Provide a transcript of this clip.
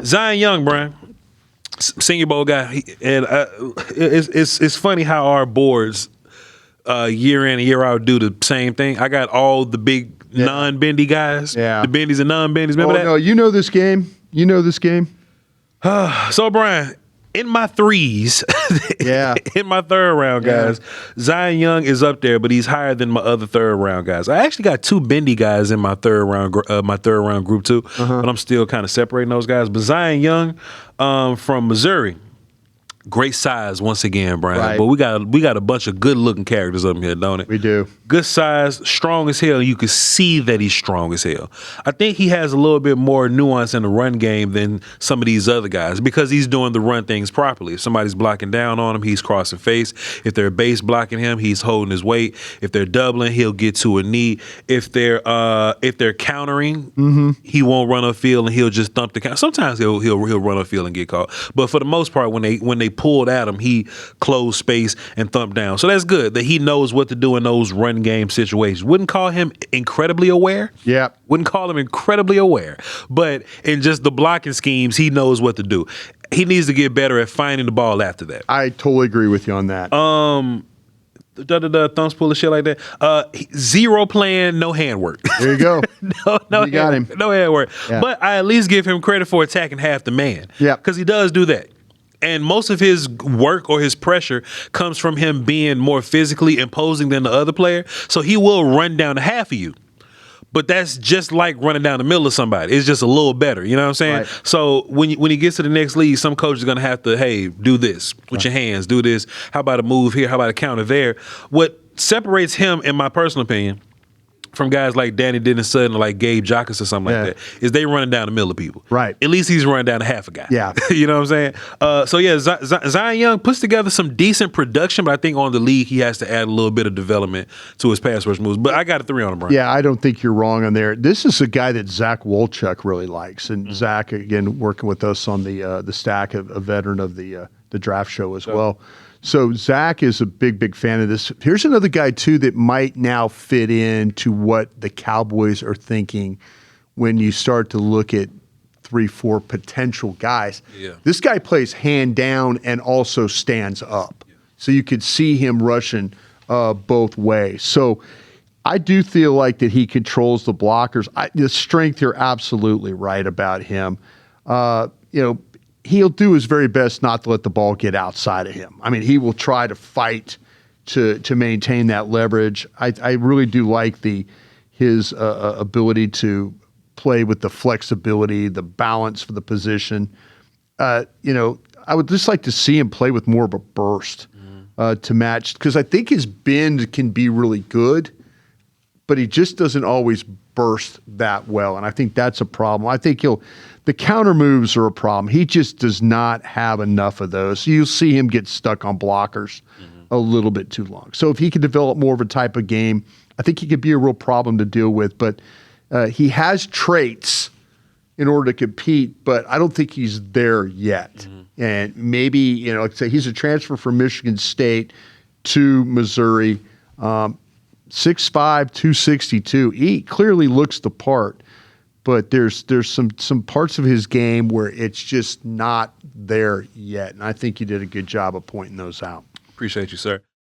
Zion Young, Brian, Senior Bowl guy, and it's funny how our boards year in and year out do the same thing. I got all the big non-bendy guys, the bendies and non-bendies. Remember that? No, you know this game. You know this game. So, Brian, in my threes, in my third round guys, Zion Young is up there, but he's higher than my other third round guys. I actually got two bendy guys in my third round group too, but I'm still kind of separating those guys. But Zion Young from Missouri. Great size once again, Brian. Right. But we got a bunch of good looking characters up here, don't it? We do. Good size, strong as hell. You can see that he's strong as hell. I think he has a little bit more nuance in the run game than some of these other guys because he's doing the run things properly. If somebody's blocking down on him, he's crossing face. If they're base blocking him, he's holding his weight. If they're doubling, he'll get to a knee. If they're countering, he won't run upfield and he'll just thump the count. Sometimes he'll run upfield and get caught. But for the most part, when they pulled at him, he closed space and thumped down. So that's good that he knows what to do in those run game situations. Wouldn't call him incredibly aware. Yeah. Wouldn't call him incredibly aware. But in just the blocking schemes, he knows what to do. He needs to get better at finding the ball after that. I totally agree with you on that. Thumbs pull and shit like that. Zero plan, no handwork. There you go. no you got him. No handwork. Yeah. But I at least give him credit for attacking half the man. Yeah. Because he does do that. And most of his work or his pressure comes from him being more physically imposing than the other player. So he will run down to half of you. But that's just like running down the middle of somebody. It's just a little better. You know what I'm saying? Right. So when he gets to the next league, some coach is going to have to, hey, do this with your hands. Do this. How about a move here? How about a counter there? What separates him, in my personal opinion, from guys like Danny Dennis Sutton or like Gabe Jacques or something like that, is they running down the middle of people. Right. At least he's running down to half a guy. Yeah. You know what I'm saying? So yeah, Zion Young puts together some decent production, but I think on the league he has to add a little bit of development to his pass rush moves. But I got a 3 on him, Brian. Yeah, I don't think you're wrong on there. This is a guy that Zach Wolchuk really likes, and Zach again working with us on the stack, a veteran of the draft show as well. So Zach is a big fan of this. Here's another guy too that might now fit into what the Cowboys are thinking when you start to look at 3-4 potential guys. Yeah. This guy plays hand down and also stands up. Yeah. So you could see him rushing both ways. So I do feel like that he controls the blockers. The strength, you're absolutely right about him. He'll do his very best not to let the ball get outside of him. I mean, he will try to fight to maintain that leverage. I really do like his ability to play with the flexibility, the balance for the position. I would just like to see him play with more of a burst to match, because I think his bend can be really good, but he just doesn't always burst that well, and I think that's a problem. I think the counter moves are a problem. He just does not have enough of those. So you'll see him get stuck on blockers a little bit too long. So if he could develop more of a type of game, I think he could be a real problem to deal with. But he has traits in order to compete, but I don't think he's there yet. And maybe, like say he's a transfer from Michigan State to Missouri, 6'5", 262. He clearly looks the part. But there's some parts of his game where it's just not there yet. And I think you did a good job of pointing those out. Appreciate you, sir.